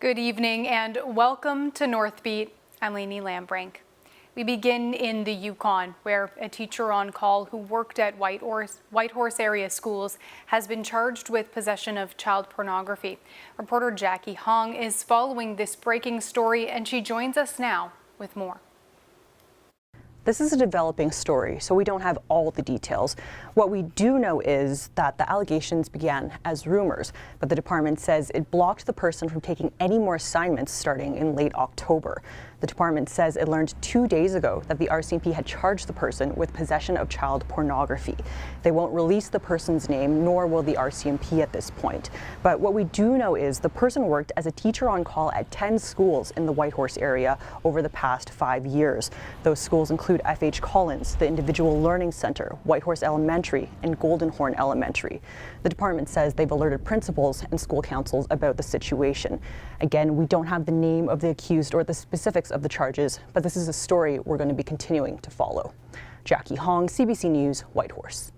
Good evening and welcome to Northbeat. I'm Lainey Lambrink. We begin in the Yukon, where a teacher on call who worked at Whitehorse area schools has been charged with possession of child pornography. Reporter Jackie Hong is following this breaking story, and she joins us now with more. This is a developing story, so we don't have all the details. What we do know is that the allegations began as rumors, but the department says it blocked the person from taking any more assignments starting in late October. The department says it learned 2 days ago that the RCMP had charged the person with possession of child pornography. They won't release the person's name, nor will the RCMP at this point. But what we do know is the person worked as a teacher on call at 10 schools in the Whitehorse area over the past 5 years. Those schools include F.H. Collins, the Individual Learning Center, Whitehorse Elementary, and Goldenhorn Elementary. The department says they've alerted principals and school councils about the situation. Again, we don't have the name of the accused or the specifics of the charges, but this is a story we're going to be continuing to follow. Jackie Hong, CBC News, Whitehorse.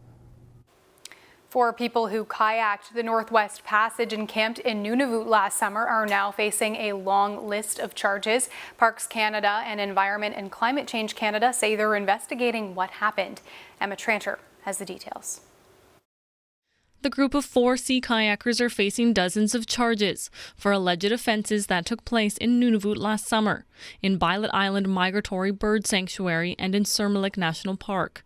4 people who kayaked the Northwest Passage and camped in Nunavut last summer are now facing a long list of charges. Parks Canada and Environment and Climate Change Canada say they're investigating what happened. Emma Tranter has the details. The group of 4 sea kayakers are facing dozens of charges for alleged offences that took place in Nunavut last summer, in Bylot Island Migratory Bird Sanctuary and in Surmullik National Park.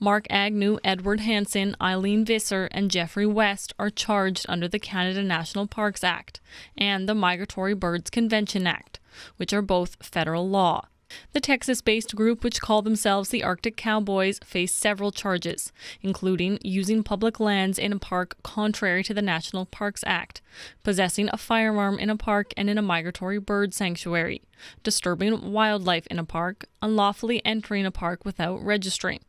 Mark Agnew, Edward Hansen, Eileen Visser and Jeffrey West are charged under the Canada National Parks Act and the Migratory Birds Convention Act, which are both federal law. The Texas-based group, which call themselves the Arctic Cowboys, face several charges, including using public lands in a park contrary to the National Parks Act, possessing a firearm in a park and in a migratory bird sanctuary, disturbing wildlife in a park, unlawfully entering a park without registering,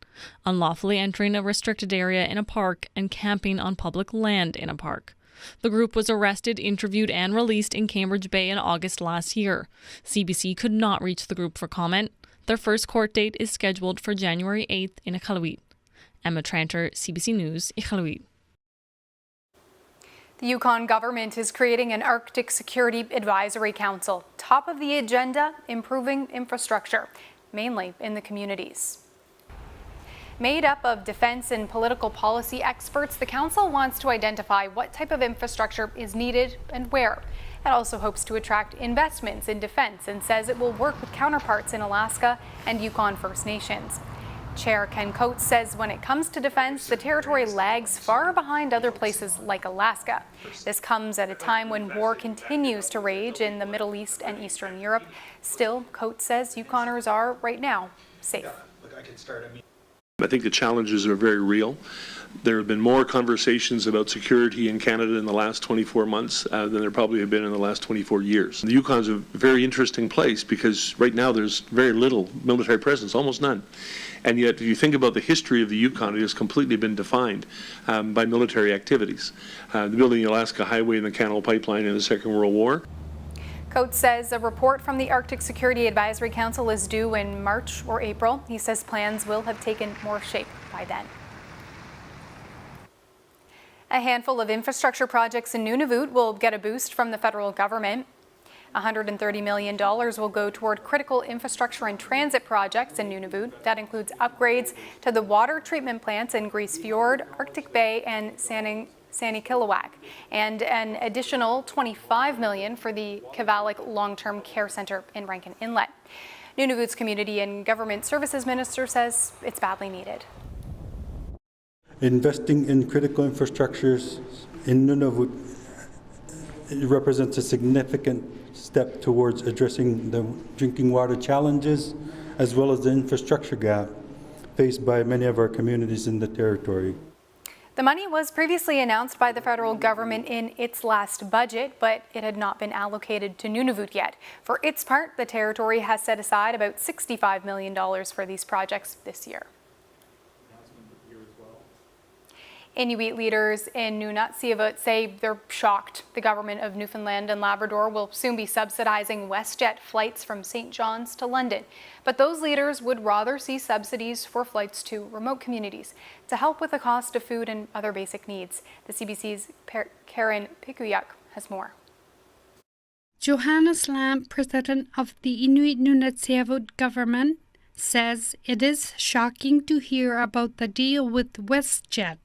unlawfully entering a restricted area in a park, and camping on public land in a park. The group was arrested, interviewed, and released in Cambridge Bay in August last year. CBC could not reach the group for comment. Their first court date is scheduled for January 8th in Iqaluit. Emma Tranter, CBC News, Iqaluit. The Yukon government is creating an Arctic Security Advisory Council. Top of the agenda, improving infrastructure, mainly in the communities. Made up of defense and political policy experts, the council wants to identify what type of infrastructure is needed and where. It also hopes to attract investments in defense and says it will work with counterparts in Alaska and Yukon First Nations. Chair Ken Coates says when it comes to defense, the territory lags far behind other places like Alaska. This comes at a time when war continues to rage in the Middle East and Eastern Europe. Still, Coates says Yukoners are, right now, safe. I think the challenges are very real. There have been more conversations about security in Canada in the last 24 months than there probably have been in the last 24 years. The Yukon is a very interesting place because right now there's very little military presence, almost none. And yet, if you think about the history of the Yukon, it has completely been defined by military activities. The building the Alaska Highway and the Canal Pipeline in the Second World War. Coates says a report from the Arctic Security Advisory Council is due in March or April. He says plans will have taken more shape by then. A handful of infrastructure projects in Nunavut will get a boost from the federal government. $130 million will go toward critical infrastructure and transit projects in Nunavut. That includes upgrades to the water treatment plants in Grise Fiord, Arctic Bay, and Sanikiluaq, and an additional $25 million for the Kavalik Long-Term Care Center in Rankin Inlet. Nunavut's Community and Government Services Minister says it's badly needed. Investing in critical infrastructures in Nunavut represents a significant step towards addressing the drinking water challenges as well as the infrastructure gap faced by many of our communities in the territory. The money was previously announced by the federal government in its last budget, but it had not been allocated to Nunavut yet. For its part, the territory has set aside about $65 million for these projects this year. Inuit leaders in Nunatsiavut say they're shocked the government of Newfoundland and Labrador will soon be subsidizing WestJet flights from St. John's to London. But those leaders would rather see subsidies for flights to remote communities to help with the cost of food and other basic needs. The CBC's Karen Pikuyak has more. Johannes Lamb, president of the Inuit Nunatsiavut government, says it is shocking to hear about the deal with WestJet.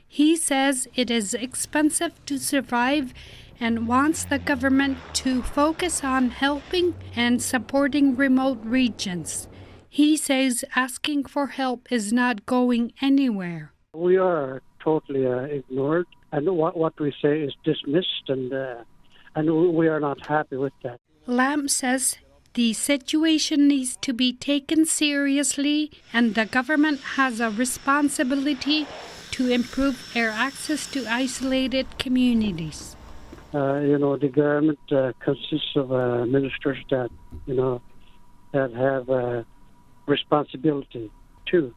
He says it is expensive to survive and wants the government to focus on helping and supporting remote regions. He says asking for help is not going anywhere. We are totally ignored, and what we say is dismissed, and we are not happy with that. Lamb says the situation needs to be taken seriously, and the government has a responsibility to improve air access to isolated communities. The government consists of ministers that have responsibility to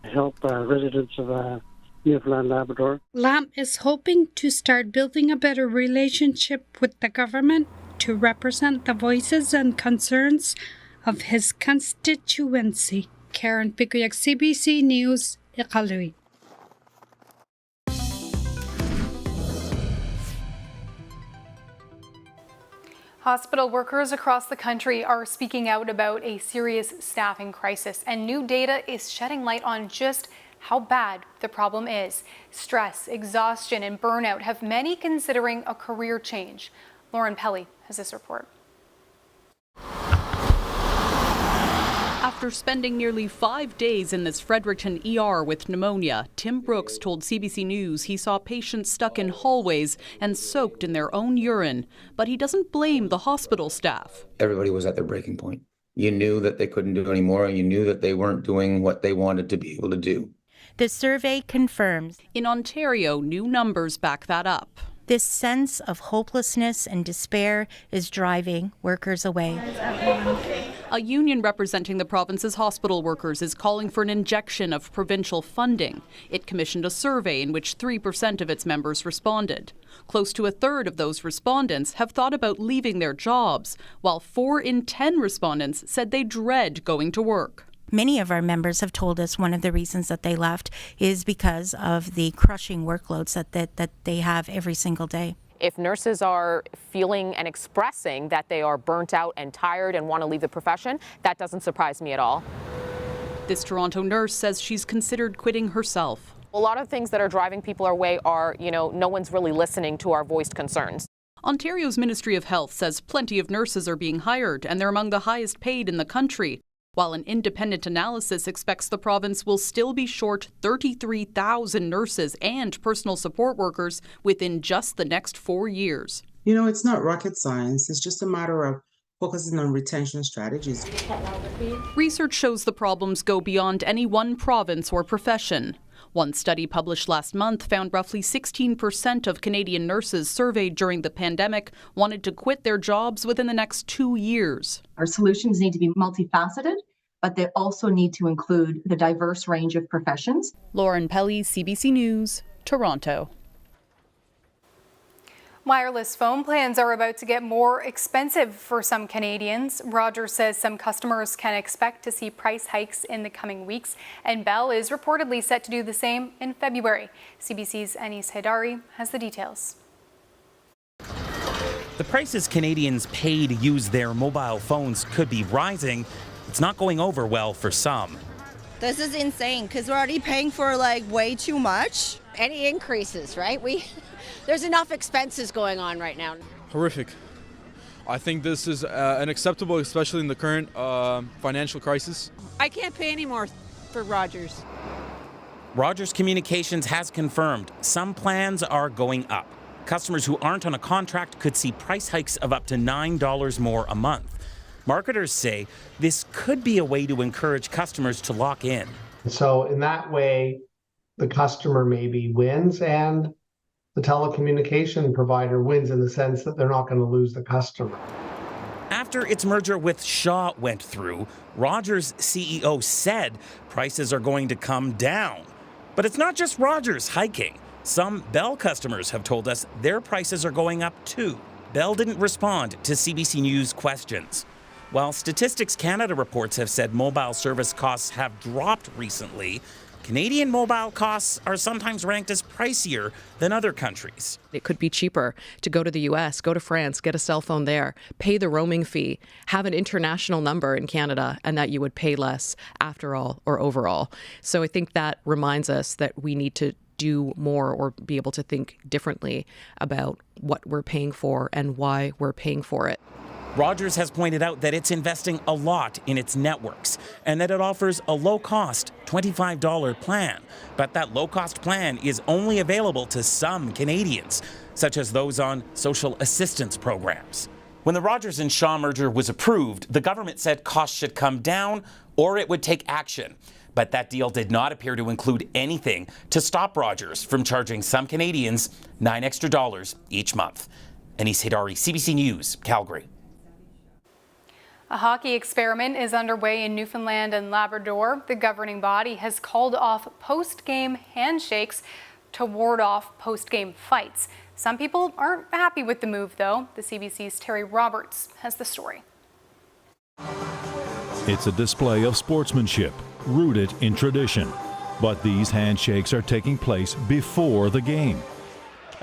help residents of Newfoundland, Labrador. Lamb is hoping to start building a better relationship with the government to represent the voices and concerns of his constituency. Karen Picuyak, CBC News, Iqaluit. Hospital workers across the country are speaking out about a serious staffing crisis, and new data is shedding light on just how bad the problem is. Stress, exhaustion, and burnout have many considering a career change. Lauren Pelly has this report. After spending nearly 5 days in this Fredericton ER with pneumonia, Tim Brooks told CBC News he saw patients stuck in hallways and soaked in their own urine. But he doesn't blame the hospital staff. Everybody was at their breaking point. You knew that they couldn't do any more, and you knew that they weren't doing what they wanted to be able to do. The survey confirms. In Ontario, new numbers back that up. This sense of hopelessness and despair is driving workers away. A union representing the province's hospital workers is calling for an injection of provincial funding. It commissioned a survey in which 3% of its members responded. Close to a third of those respondents have thought about leaving their jobs, while 4 in 10 respondents said they dread going to work. Many of our members have told us one of the reasons that they left is because of the crushing workloads that they have every single day. If nurses are feeling and expressing that they are burnt out and tired and want to leave the profession, that doesn't surprise me at all. This Toronto nurse says she's considered quitting herself. A lot of things that are driving people our way are, no one's really listening to our voiced concerns. Ontario's Ministry of Health says plenty of nurses are being hired and they're among the highest paid in the country, while an independent analysis expects the province will still be short 33,000 nurses and personal support workers within just the next 4 years. It's not rocket science. It's just a matter of focusing on retention strategies. Research shows the problems go beyond any one province or profession. One study published last month found roughly 16% of Canadian nurses surveyed during the pandemic wanted to quit their jobs within the next 2 years. Our solutions need to be multifaceted, but they also need to include the diverse range of professions. Lauren Pelly, CBC News, Toronto. Wireless phone plans are about to get more expensive for some Canadians. Rogers says some customers can expect to see price hikes in the coming weeks, and Bell is reportedly set to do the same in February. CBC's Anis Haidari has the details. The prices Canadians pay to use their mobile phones could be rising. It's not going over well for some. This is insane because we're already paying for way too much. Any increases, right? There's enough expenses going on right now. Horrific. I think this is unacceptable, especially in the current financial crisis. I can't pay any more for Rogers. Rogers Communications has confirmed some plans are going up. Customers who aren't on a contract could see price hikes of up to $9 more a month. Marketers say this could be a way to encourage customers to lock in. So in that way, the customer maybe wins and the telecommunication provider wins in the sense that they're not going to lose the customer. After its merger with Shaw went through, Rogers' CEO said prices are going to come down. But it's not just Rogers hiking. Some Bell customers have told us their prices are going up too. Bell didn't respond to CBC News questions. While Statistics Canada reports have said mobile service costs have dropped recently, Canadian mobile costs are sometimes ranked as pricier than other countries. It could be cheaper to go to the US, go to France, get a cell phone there, pay the roaming fee, have an international number in Canada, and that you would pay less after all or overall. So I think that reminds us that we need to do more or be able to think differently about what we're paying for and why we're paying for it. Rogers has pointed out that it's investing a lot in its networks and that it offers a low-cost $25 plan. But that low-cost plan is only available to some Canadians, such as those on social assistance programs. When the Rogers and Shaw merger was approved, the government said costs should come down or it would take action. But that deal did not appear to include anything to stop Rogers from charging some Canadians $9 extra each month. Anis Hidari, CBC News, Calgary. A hockey experiment is underway in Newfoundland and Labrador. The governing body has called off post-game handshakes to ward off post-game fights. Some people aren't happy with the move, though. The CBC's Terry Roberts has the story. It's a display of sportsmanship, rooted in tradition. But these handshakes are taking place before the game.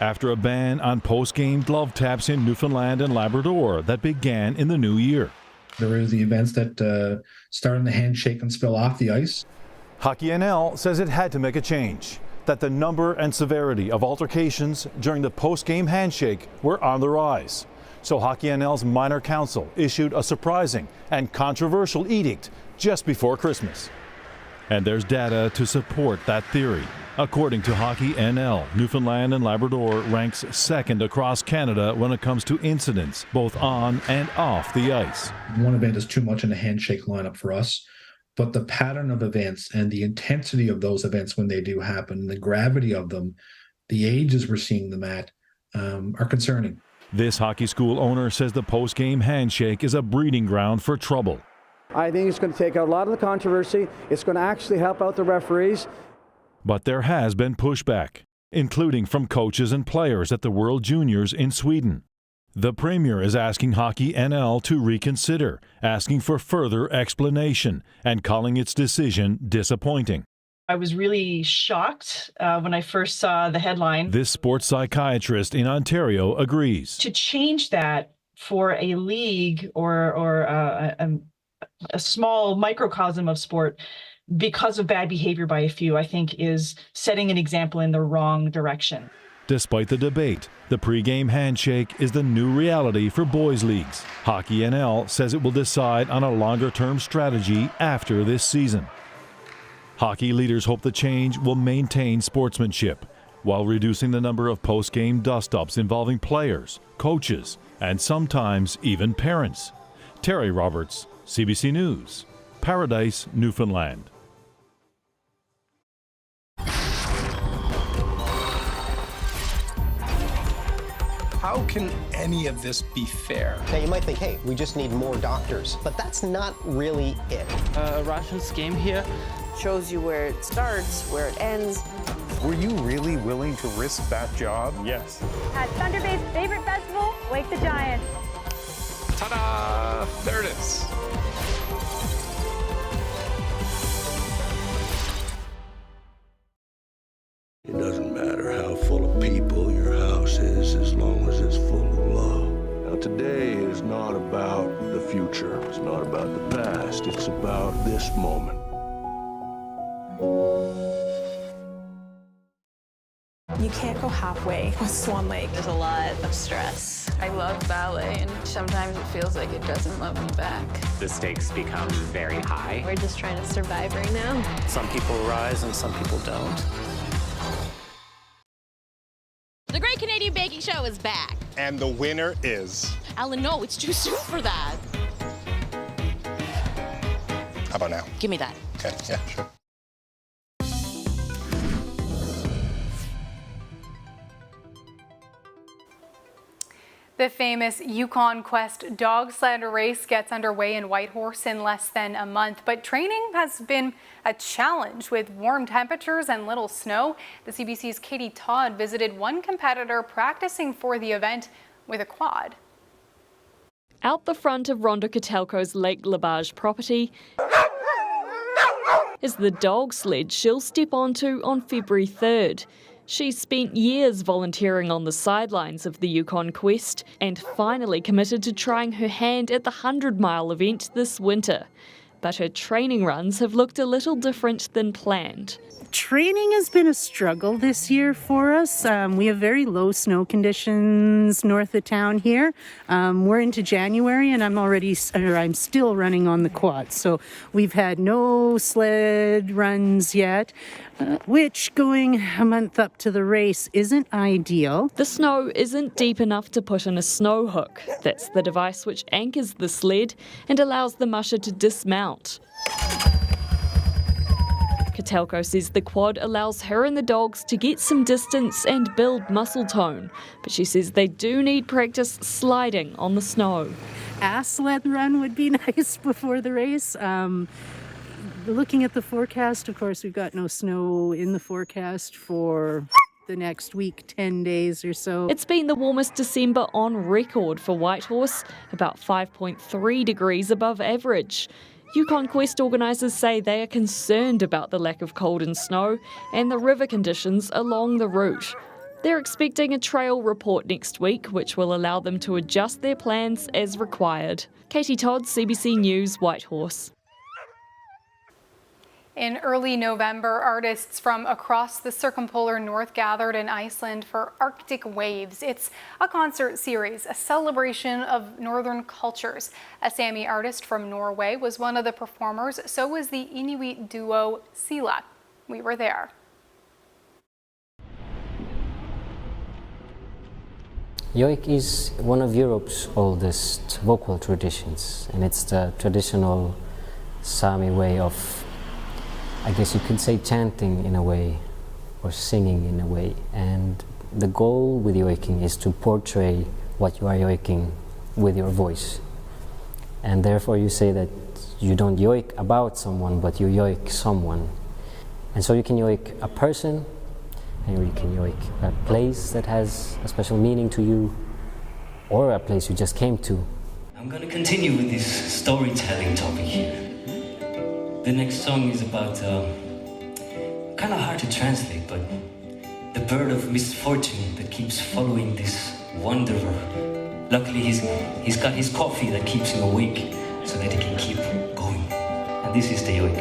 After a ban on post-game glove taps in Newfoundland and Labrador that began in the new year. There are the events that start in the handshake and spill off the ice. Hockey NL says it had to make a change, that the number and severity of altercations during the post-game handshake were on the rise. So Hockey NL's minor council issued a surprising and controversial edict just before Christmas. And there's data to support that theory. According to Hockey NL, Newfoundland and Labrador ranks second across Canada when it comes to incidents, both on and off the ice. One event is too much in the handshake lineup for us, but the pattern of events and the intensity of those events when they do happen, the gravity of them, the ages we're seeing them at, are concerning. This hockey school owner says the post-game handshake is a breeding ground for trouble. I think it's going to take out a lot of the controversy. It's going to actually help out the referees. But there has been pushback, including from coaches and players at the World Juniors in Sweden. The Premier is asking Hockey NL to reconsider, asking for further explanation, and calling its decision disappointing. I was really shocked when I first saw the headline. This sports psychiatrist in Ontario agrees. To change that for a league or a small microcosm of sport because of bad behavior by a few, I think is setting an example in the wrong direction. Despite the debate, the pre-game handshake is the new reality for boys' leagues. Hockey NL says it will decide on a longer-term strategy after this season. Hockey leaders hope the change will maintain sportsmanship while reducing the number of post-game dust-ups involving players, coaches, and sometimes even parents. Terry Roberts, CBC News, Paradise, Newfoundland. How can any of this be fair? Now you might think, hey, we just need more doctors, but that's not really it. A Russian scheme here shows you where it starts, where it ends. Were you really willing to risk that job? Yes. At Thunder Bay's favorite festival, Wake the Giant. Ta-da! There it is. It doesn't matter how full of people your house is as long as it's full of love. Now today is not about the future. It's not about the past. It's about this moment. You can't go halfway with Swan Lake. There's a lot of stress. I love ballet, and sometimes it feels like it doesn't love me back. The stakes become very high. We're just trying to survive right now. Some people rise and some people don't. The Great Canadian Baking Show is back. And the winner is... Alan, no, it's too soon for that. How about now? Give me that. Okay, yeah, sure. The famous Yukon Quest dog sled race gets underway in Whitehorse in less than a month, but training has been a challenge with warm temperatures and little snow. The CBC's Katie Todd visited one competitor practicing for the event with a quad. Out the front of Rhonda Kotelko's Lake Labage property, is the dog sled she'll step onto on February 3rd. She's spent years volunteering on the sidelines of the Yukon Quest and finally committed to trying her hand at the 100-mile event this winter. But her training runs have looked a little different than planned. Training has been a struggle this year for us. We have very low snow conditions north of town here. We're into January and I'm still running on the quad. So we've had no sled runs yet, which going a month up to the race isn't ideal. The snow isn't deep enough to put in a snow hook. That's the device which anchors the sled and allows the musher to dismount. Katelko says the quad allows her and the dogs to get some distance and build muscle tone, but she says they do need practice sliding on the snow. A sled run would be nice before the race. Looking at the forecast, of course, we've got no snow in the forecast for the next week, 10 days or so. It's been the warmest December on record for Whitehorse, about 5.3 degrees above average. Yukon Quest organisers say they are concerned about the lack of cold and snow and the river conditions along the route. They're expecting a trail report next week, which will allow them to adjust their plans as required. Katie Todd, CBC News, Whitehorse. In early November, artists from across the circumpolar north gathered in Iceland for Arctic Waves. It's a concert series, a celebration of northern cultures. A Sami artist from Norway was one of the performers, so was the Inuit duo Sila. We were there. Joik is one of Europe's oldest vocal traditions, and it's the traditional Sami way of, I guess you could say, chanting in a way, or singing in a way. And the goal with yoiking is to portray what you are yoiking with your voice. And therefore you say that you don't yoik about someone, but you yoik someone. And so you can yoik a person, and you can yoik a place that has a special meaning to you, or a place you just came to. I'm gonna continue with this storytelling topic here. The next song is about, kind of hard to translate, but the bird of misfortune that keeps following this wanderer. Luckily, he's got his coffee that keeps him awake so that he can keep going. And this is the yoik.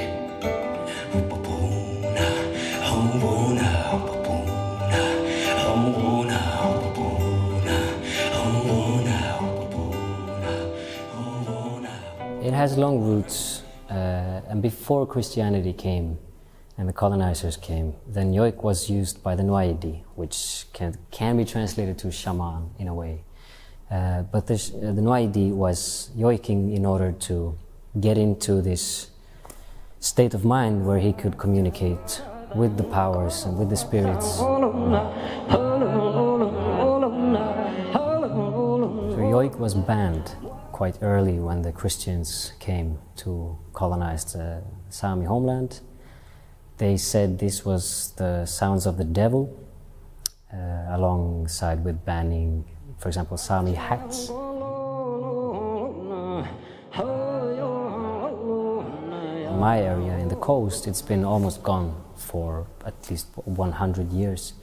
It has long roots. And before Christianity came and the colonizers came, then yoik was used by the Nuaidi, which can be translated to shaman in a way. But the Nuaidi was yoiking in order to get into this state of mind where he could communicate with the powers and with the spirits. So yoik was banned quite early when the Christians came to colonize the Sami homeland. They said this was the sounds of the devil, alongside with banning, for example, Sami hats. In my area, in the coast, it's been almost gone for at least 100 years.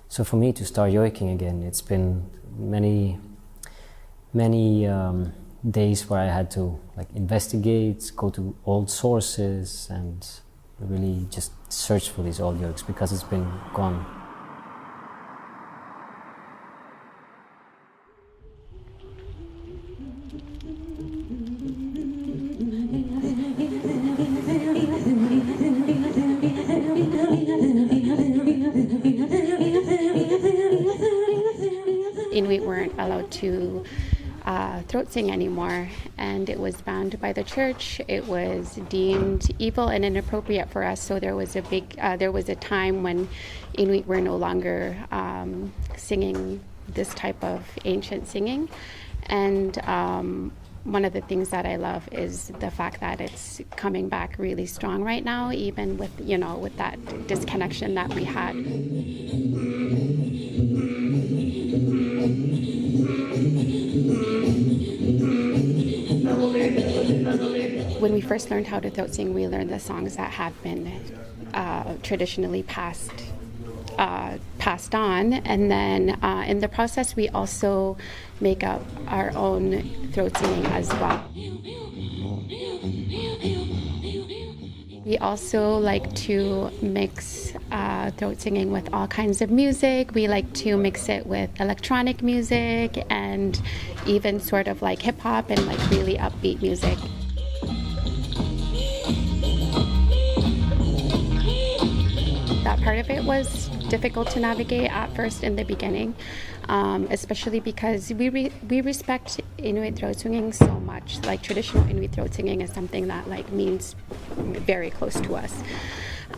So for me to start yoiking again, it's been many days where I had to investigate, go to old sources, and really just search for these old yoiks because it's been gone. Inuit weren't allowed to throat sing anymore, and it was banned by the church. It was deemed evil and inappropriate for us. So there was a time when Inuit were no longer singing this type of ancient singing. And one of the things that I love is the fact that it's coming back really strong right now, even with with that disconnection that we had. When we first learned how to throat sing, we learned the songs that have been traditionally passed on, and then in the process we also make up our own throat singing as well. We also like to mix throat singing with all kinds of music. We like to mix it with electronic music and even sort of like hip hop and like really upbeat music. That part of it was difficult to navigate at first in the beginning, especially because we respect Inuit throat singing so much. Like traditional Inuit throat singing is something that like means very close to us,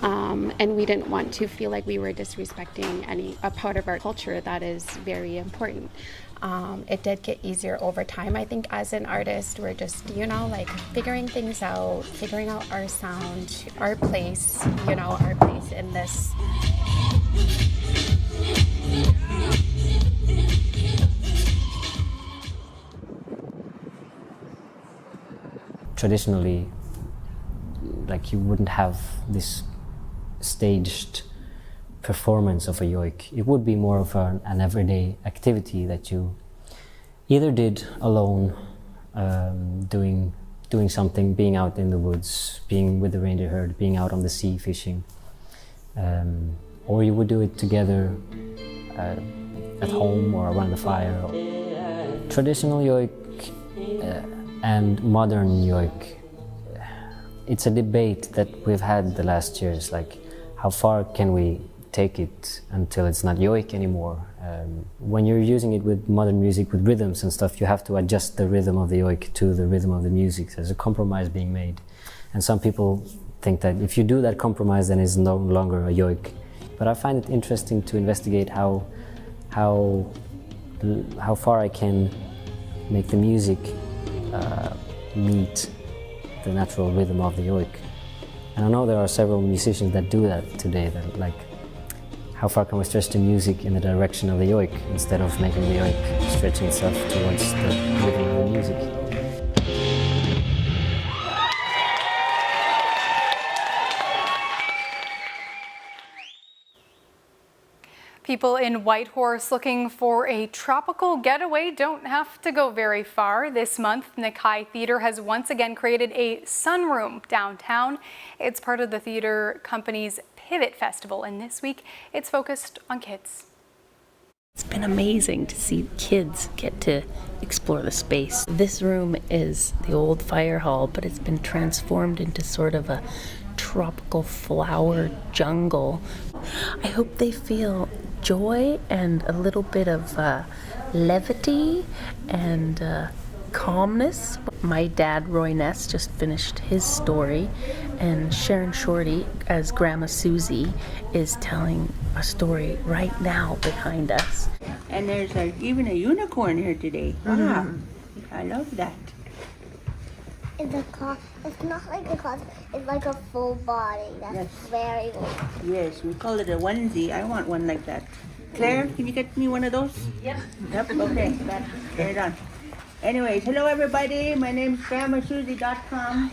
and we didn't want to feel like we were disrespecting a part of our culture that is very important. It did get easier over time. I think as an artist, we're just, like figuring things out, figuring out our sound, our place, our place in this. Traditionally, like you wouldn't have this staged performance of a yoik. It would be more of an everyday activity that you either did alone, doing something, being out in the woods, being with the reindeer herd, being out on the sea fishing, or you would do it together at home or around the fire. Traditional yoik and modern yoik, it's a debate that we've had the last years, like how far can we take it until it's not yoik anymore. When you're using it with modern music, with rhythms and stuff, you have to adjust the rhythm of the yoik to the rhythm of the music. There's a compromise being made. And some people think that if you do that compromise, then it's no longer a yoik. But I find it interesting to investigate how far I can make the music meet the natural rhythm of the yoik. And I know there are several musicians that do that today, that like, how far can we stretch the music in the direction of the yoik instead of making the yoik stretching itself towards the rhythm of the music. People in Whitehorse looking for a tropical getaway don't have to go very far. This month, Nakai Theatre has once again created a sunroom downtown. It's part of the theatre company's Pivot Festival, and this week it's focused on kids. It's been amazing to see kids get to explore the space. This room is the old fire hall, but it's been transformed into sort of a tropical flower jungle. I hope they feel joy and a little bit of levity and calmness. My dad, Roy Ness, just finished his story, and Sharon Shorty, as Grandma Susie, is telling a story right now behind us. And there's even a unicorn here today. Wow, I love that. It's not like a cloth, it's like a full body. That's very cool. Yes, we call it a onesie. I want one like that. Claire, can you get me one of those? Yep. Yep, okay, get it on. Anyways, hello everybody, my name's GrandmaSusie.com.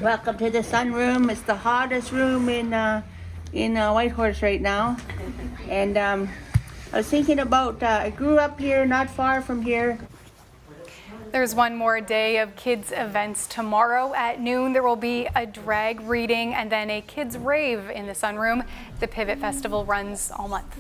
Welcome to the sunroom. It's the hottest room in Whitehorse right now. And I was thinking about, I grew up here, not far from here. There's one more day of kids events tomorrow at noon. There will be a drag reading and then a kids rave in the sunroom. The Pivot Festival runs all month.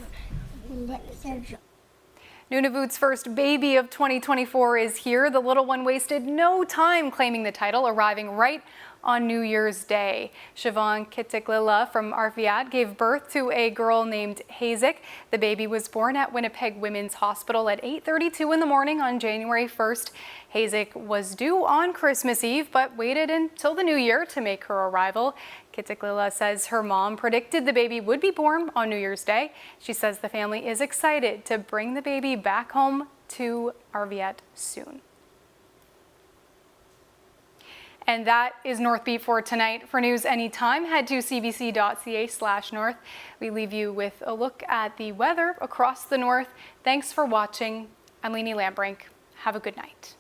Nunavut's first baby of 2024 is here. The little one wasted no time claiming the title, arriving right on New Year's Day. Siobhan Kitiklila from Arviat gave birth to a girl named Hazik. The baby was born at Winnipeg Women's Hospital at 8:32 in the morning on January 1st. Hazik was due on Christmas Eve, but waited until the new year to make her arrival. Kitiklila says her mom predicted the baby would be born on New Year's Day. She says the family is excited to bring the baby back home to Arviat soon. And that is Northbeat for tonight. For news anytime, head to cbc.ca/north. We leave you with a look at the weather across the north. Thanks for watching. I'm Leanie Lambrink. Have a good night.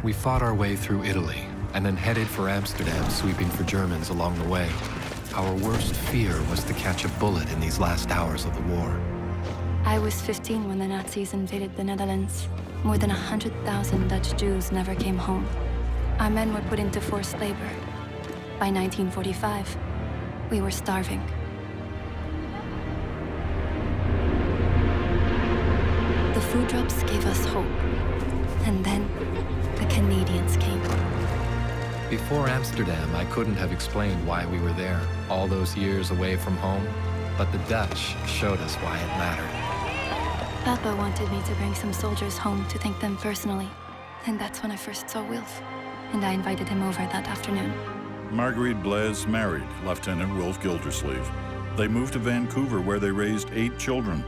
We fought our way through Italy and then headed for Amsterdam, sweeping for Germans along the way. Our worst fear was to catch a bullet in these last hours of the war. I was 15 when the Nazis invaded the Netherlands. More than 100,000 Dutch Jews never came home. Our men were put into forced labor. By 1945, we were starving. The food drops gave us hope. And then the Canadians came. Before Amsterdam, I couldn't have explained why we were there, all those years away from home, but the Dutch showed us why it mattered. Papa wanted me to bring some soldiers home to thank them personally. And that's when I first saw Wilf. And I invited him over that afternoon. Marguerite Blaise married Lieutenant Wilf Gildersleeve. They moved to Vancouver, where they raised 8 children.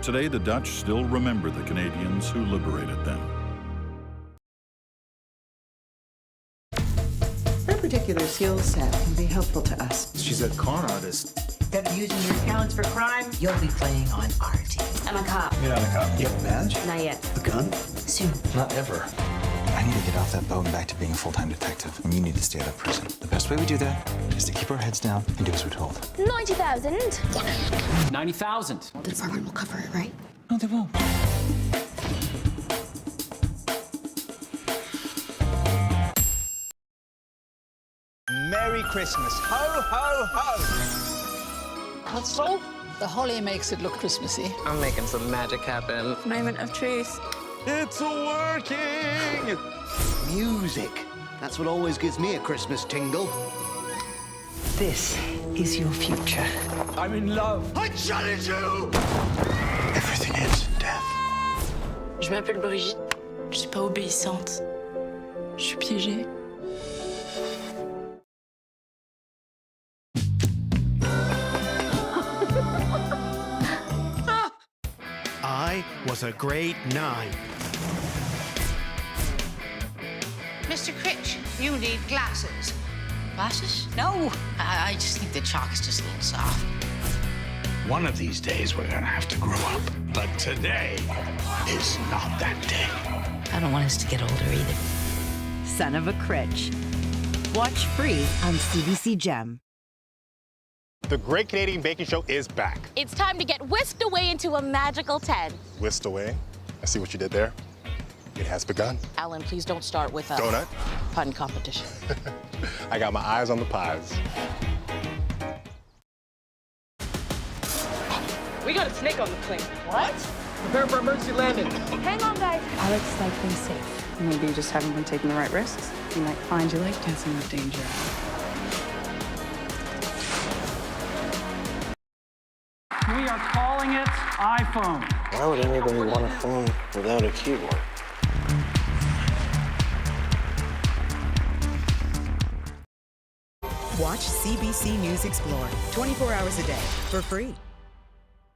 Today, the Dutch still remember the Canadians who liberated them. Her particular skill set can be helpful to us. She's a con artist. Instead of using your talents for crime, you'll be playing on our team. I'm a cop. You're not a cop. You have a badge? Not yet. A gun? Soon. Not ever. I need to get off that boat and back to being a full-time detective, and you need to stay out of prison. The best way we do that is to keep our heads down and do as we're told. 90,000. 90,000. The department will cover it, right? No, they won't. Merry Christmas. Ho, ho, ho. What's so? The holly makes it look Christmassy. I'm making some magic happen. Moment of truth. It's working! Music. That's what always gives me a Christmas tingle. This is your future. I'm in love. I challenge you! Everything ends in death. Je m'appelle Brigitte. Je suis pas obéissante. Je suis piégée. I was a grade 9. Mr. Critch, you need glasses. Glasses? No, I just think the chalk is just a little soft. One of these days, we're gonna have to grow up. But today is not that day. I don't want us to get older either. Son of a Critch. Watch free on CBC Gem. The Great Canadian Baking Show is back. It's time to get whisked away into a magical 10. Whisked away. I see what you did there. It has begun. Alan, please don't start with a Donut. pun competition. I got my eyes on the pies. We got a snake on the plane. What? Prepare for emergency landing. Hang on, guys. Alex likes things safe. Maybe you just haven't been taking the right risks. You might find you like dancing with danger. We are calling it iPhone. Why would anybody want a phone without a keyboard? Watch CBC News Explore 24 hours a day for free.